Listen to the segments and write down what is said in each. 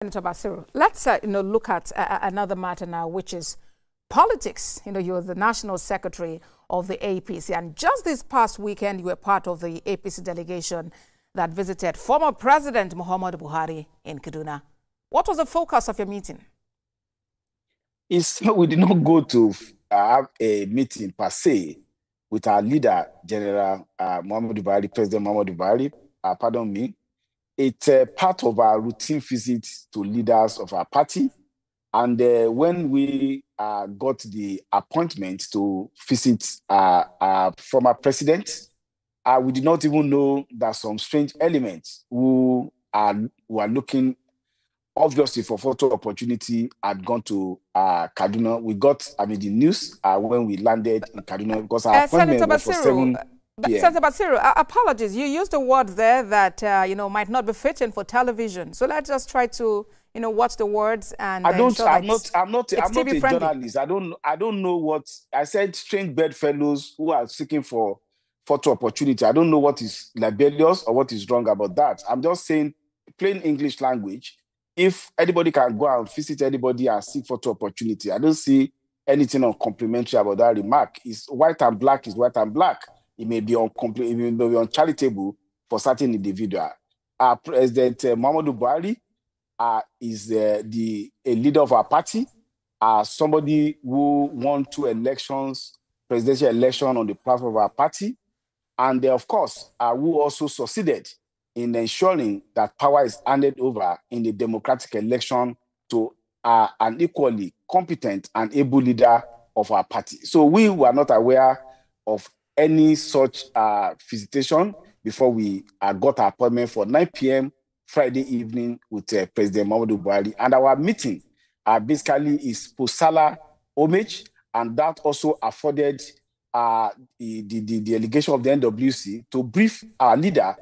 Senator Basiru, let's look at another matter now, which is politics. You're the national secretary of the APC, and just this past weekend, you were part of the APC delegation that visited former President Muhammadu Buhari in Kaduna. What was the focus of your meeting? We did not go to have a meeting per se with our leader, General Muhammadu Buhari, President Muhammadu Buhari. Pardon me. It's part of our routine visits to leaders of our party. And when we got the appointment to visit our former president, we did not even know that some strange elements who were looking obviously for photo opportunity had gone to Kaduna. We got, the news when we landed in Kaduna because our appointment was for 7 p.m. Senator Basiru, apologies. You used a word there that might not be fitting for television. So let's just try to watch the words and I'm not a journalist. I don't know what I said. Strange bedfellows who are seeking for photo opportunity. I don't know what is libelous or what is wrong about that. I'm just saying plain English language. If anybody can go and visit anybody and seek photo opportunity, I don't see anything uncomplimentary about that remark. It's white and black is white and black. It may be uncharitable for certain individual. President Muhammadu Buhari is a leader of our party, somebody who won 2 elections, presidential election on the platform of our party, and of course, who also succeeded in ensuring that power is handed over in the democratic election to an equally competent and able leader of our party. So we were not aware of any such visitation before we got our appointment for 9 p.m. Friday evening with President Muhammadu Buhari. And our meeting basically is post-Salah homage, and that also afforded the delegation of the NWC to brief our leader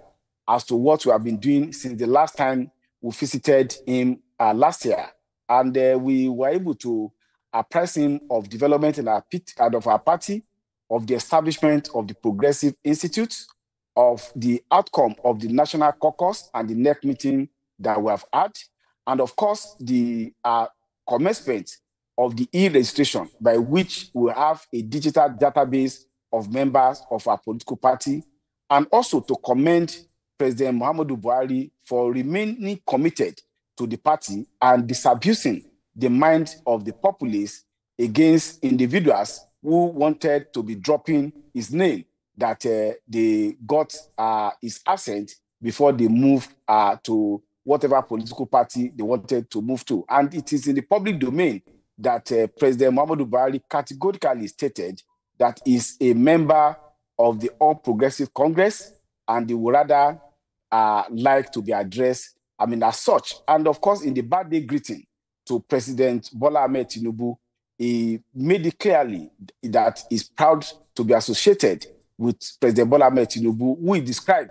as to what we have been doing since the last time we visited him last year. And we were able to apprise him of development in our party, of the establishment of the Progressive Institute, of the outcome of the National Caucus and the NEC meeting that we have had, and of course, the commencement of the e-registration by which we have a digital database of members of our political party, and also to commend President Muhammadu Buhari for remaining committed to the party and disabusing the mind of the populace against individuals who wanted to be dropping his name, that they got his assent before they moved to whatever political party they wanted to move to. And it is in the public domain that President Muhammadu Buhari categorically stated that he is a member of the All Progressive Congress and they would rather like to be addressed, as such. And of course, in the birthday greeting to President Bola Ahmed Tinubu, he made it clearly that he's proud to be associated with President Bola Ahmed Tinubu, who he described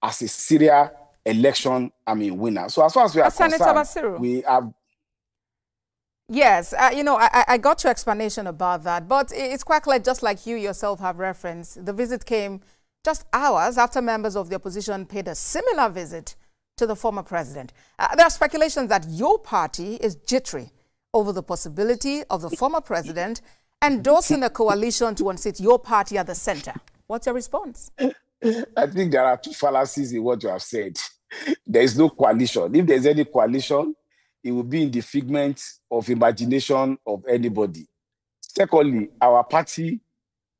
as a serial election, winner. So as far as we are Senator concerned, Basiru, we have... Yes, I got your explanation about that, but it's quite clear, just like you yourself have referenced, the visit came just hours after members of the opposition paid a similar visit to the former president. There are speculations that your party is jittery over the possibility of the former president endorsing a coalition to unseat your party at the center. What's your response? I think there are 2 fallacies in what you have said. There is no coalition. If there's any coalition, it will be in the figment of imagination of anybody. Secondly, our party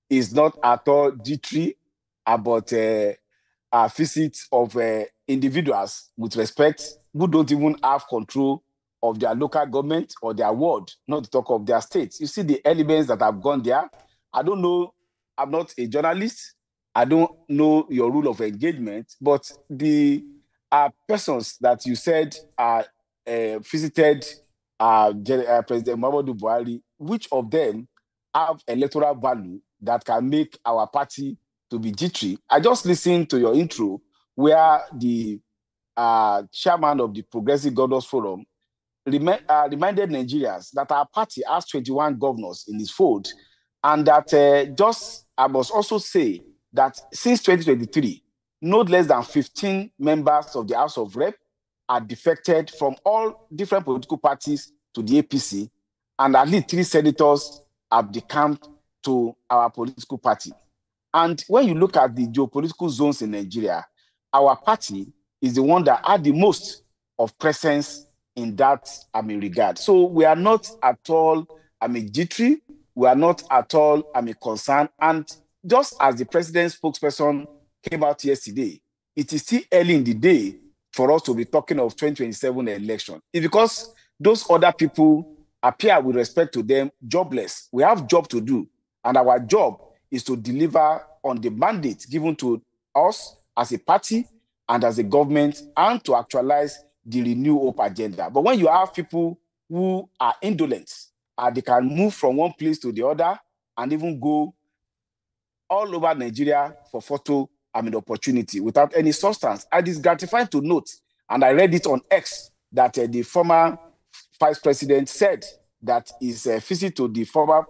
is not at all jittery about visits of individuals with respect who don't even have control of their local government or their ward, not to talk of their states. You see the elements that have gone there. I don't know, I'm not a journalist. I don't know your rule of engagement, but the persons that you said visited President Muhammadu Buhari, which of them have electoral value that can make our party to be jittery? I just listened to your intro where the chairman of the Progressive Governors Forum reminded Nigerians that our party has 21 governors in its fold, and that I must also say that since 2023, no less than 15 members of the House of Rep are defected from all different political parties to the APC, and at least 3 senators have decamped to our political party. And when you look at the geopolitical zones in Nigeria, our party is the one that had the most of presence in that regard. So we are not at all jittery. We are not at all concerned. And just as the president's spokesperson came out yesterday, it is still early in the day for us to be talking of 2027 election. It's because those other people appear, with respect to them, jobless. We have job to do, and our job is to deliver on the mandate given to us as a party and as a government, and to actualize the Renew Hope agenda. But when you have people who are indolent, they can move from one place to the other and even go all over Nigeria for photo opportunity without any substance. And it's gratifying to note, and I read it on X, that the former vice president said that his visit to the former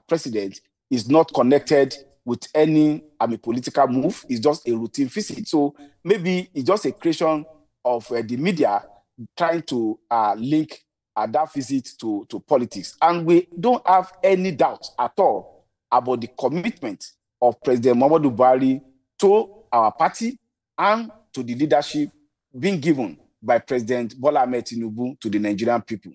president is not connected with any political move. It's just a routine visit. So maybe it's just a creation of the media trying to link that visit to politics. And we don't have any doubt at all about the commitment of President Muhammadu Buhari to our party and to the leadership being given by President Bola Ahmed Tinubu to the Nigerian people.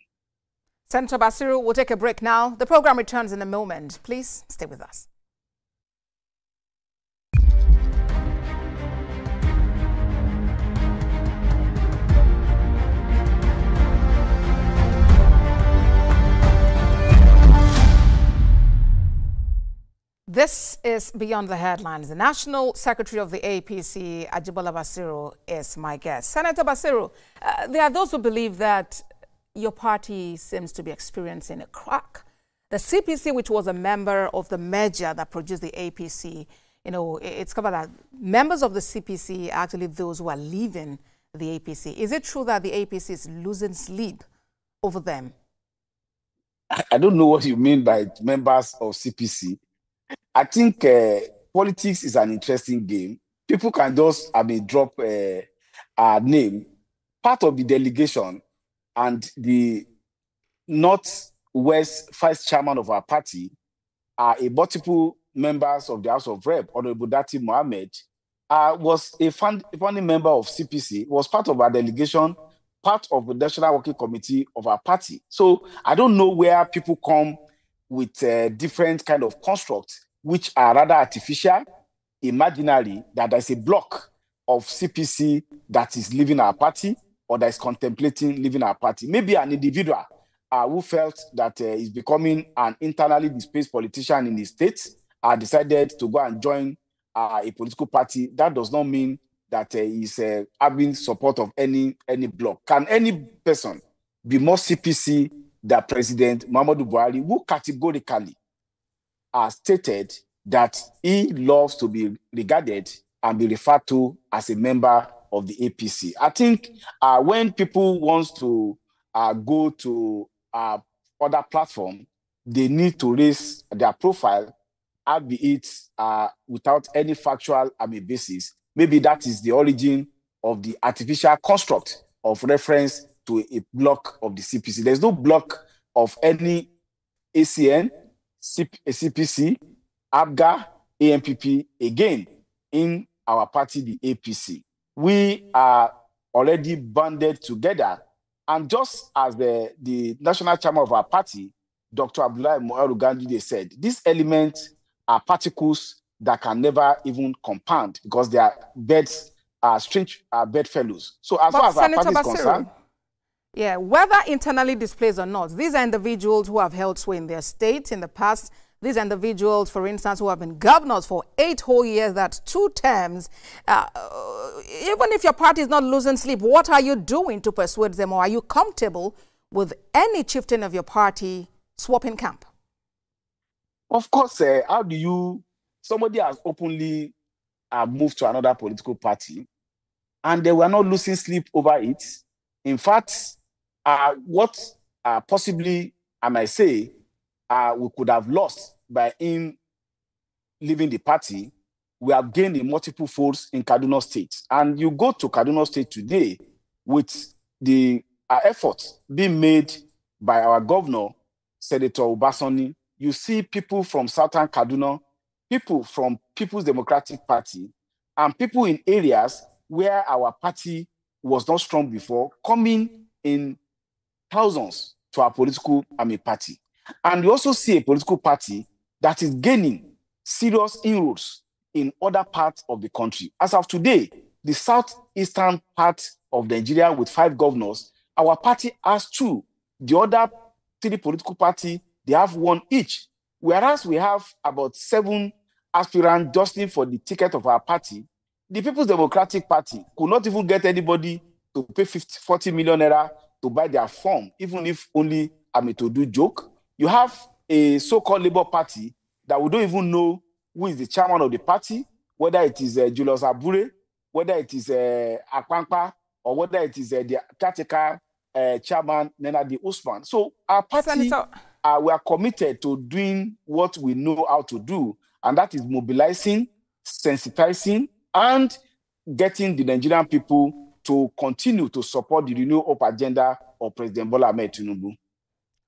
Senator Basiru, we'll take a break now. The program returns in a moment. Please stay with us. This is Beyond the Headlines. The National Secretary of the APC, Ajibola Basiru, is my guest. Senator Basiru, there are those who believe that your party seems to be experiencing a crack. The CPC, which was a member of the merger that produced the APC, it's covered that members of the CPC are actually those who are leaving the APC. Is it true that the APC is losing sleep over them? I don't know what you mean by members of CPC. I think politics is an interesting game. People can just drop a name. Part of the delegation and the Northwest Vice Chairman of our party are multiple members of the House of Rep. Honorable Dati Mohammed was a founding member of CPC, was part of our delegation, part of the National Working Committee of our party. So I don't know where people come with different kind of constructs, which are rather artificial, imaginary, that there's a block of CPC that is leaving our party or that is contemplating leaving our party. Maybe an individual who felt that is becoming an internally displaced politician in his state decided to go and join a political party. That does not mean that he's having support of any bloc. Can any person be more CPC than President Muhammadu Buhari, who categorically stated that he loves to be regarded and be referred to as a member of the APC? I think when people want to go to other platform, they need to raise their profile, albeit without any factual basis. Maybe that is the origin of the artificial construct of reference to a block of the CPC. There's no block of any ACN, CPC, ABGA, AMPP, again, in our party, the APC. We are already banded together. And just as the national chairman of our party, Dr. Abdullahi Moharugandide, said, these elements are particles that can never even compound because they are strange bedfellows. So as far as our party is concerned, yeah, whether internally displaced or not, these are individuals who have held sway in their state in the past. These individuals, for instance, who have been governors for 8 whole years, that's 2 terms. Even if your party is not losing sleep, what are you doing to persuade them? Or are you comfortable with any chieftain of your party swapping camp? Of course, how do you... Somebody has openly moved to another political party, and they were not losing sleep over it. In fact, what possibly, I might say, we could have lost by him leaving the party, we have gained in multiple folds in Kaduna State. And you go to Kaduna State today with the efforts being made by our governor, Senator Obasani, you see people from Southern Kaduna, people from People's Democratic Party, and people in areas where our party was not strong before, coming in thousands to our political party. And you also see a political party that is gaining serious inroads in other parts of the country. As of today, the southeastern part of Nigeria with 5 governors, our party has 2. The other 3 political parties, they have 1 each. Whereas we have about 7 aspirants jostling for the ticket of our party, the People's Democratic Party could not even get anybody to pay 40 million naira to buy their form, even if only to do joke. You have a so-called Labour Party that we don't even know who is the chairman of the party, whether it is Julius Abure, whether it is Akwankpa, or whether it is the caretaker chairman, Nenadi Usman. So our party, we are committed to doing what we know how to do, and that is mobilizing, sensitizing, and getting the Nigerian people to continue to support the Renew Hope agenda of President Bola Ahmed Tinubu.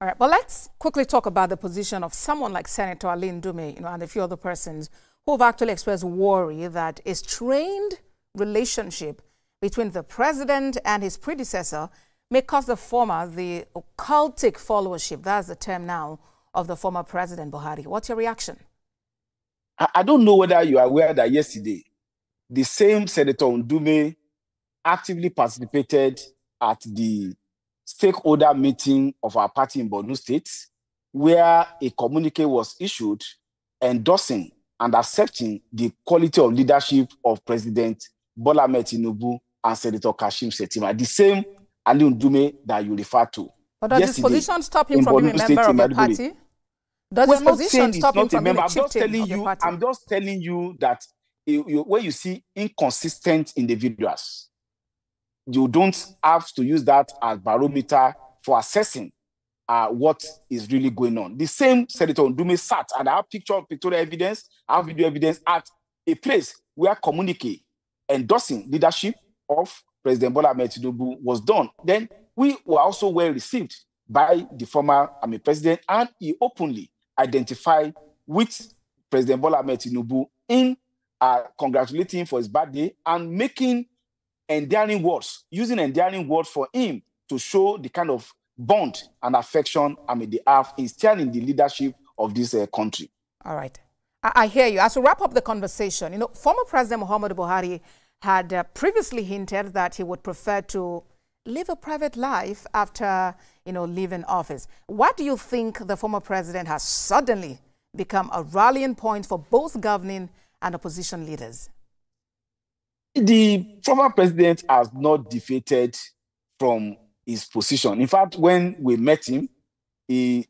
All right, well, let's quickly talk about the position of someone like Senator Ali Ndume, and a few other persons who have actually expressed worry that a strained relationship between the president and his predecessor may cause the former the occultic followership, that's the term now, of the former President Buhari. What's your reaction? I don't know whether you are aware that yesterday, the same Senator Ndume actively participated at the stakeholder meeting of our party in Borno State, where a communique was issued endorsing and accepting the quality of leadership of President Bola Ahmed Tinubu and Senator Kashim Shettima, the same Ali Ndume that you refer to. But does his position stop him from being a member of the party? Does his position stop him from being a chieftain of the party? I'm just telling you that when you see inconsistent individuals, you don't have to use that as barometer for assessing what is really going on. The same Senator Ndume sat, and I have pictorial evidence, I have video evidence at a place where communique endorsing leadership of President Bola Ahmed Tinubu was done. Then we were also well received by the former president, and he openly identified with President Bola Ahmed Tinubu in congratulating him for his birthday and making endearing words, using endearing words for him to show the kind of bond and affection they have in steering the leadership of this country. All right. I hear you. As we wrap up the conversation, former President Muhammadu Buhari had previously hinted that he would prefer to live a private life after, leaving office. What do you think the former president has suddenly become a rallying point for both governing and opposition leaders? The former president has not defected from his position. In fact, when we met him, he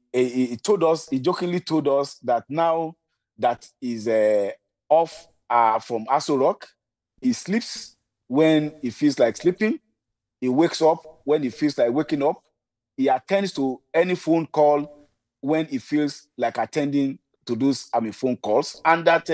jokingly told us that now that he's off from Aso Rock, he sleeps when he feels like sleeping. He wakes up when he feels like waking up. He attends to any phone call when he feels like attending to those phone calls. And that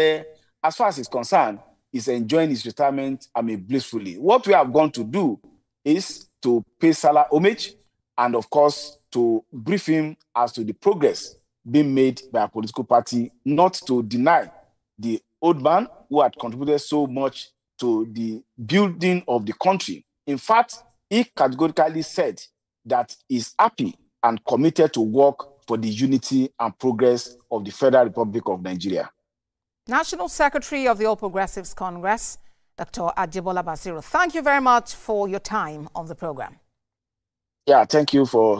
as far as he's concerned, he's enjoying his retirement blissfully. What we have gone to do is to pay Salah homage and, of course, to brief him as to the progress being made by a political party, not to deny the old man who had contributed so much to the building of the country. In fact, he categorically said that he's happy and committed to work for the unity and progress of the Federal Republic of Nigeria. National Secretary of the All Progressives Congress, Dr. Ajibola Basiru, thank you very much for your time on the program. Yeah, thank you for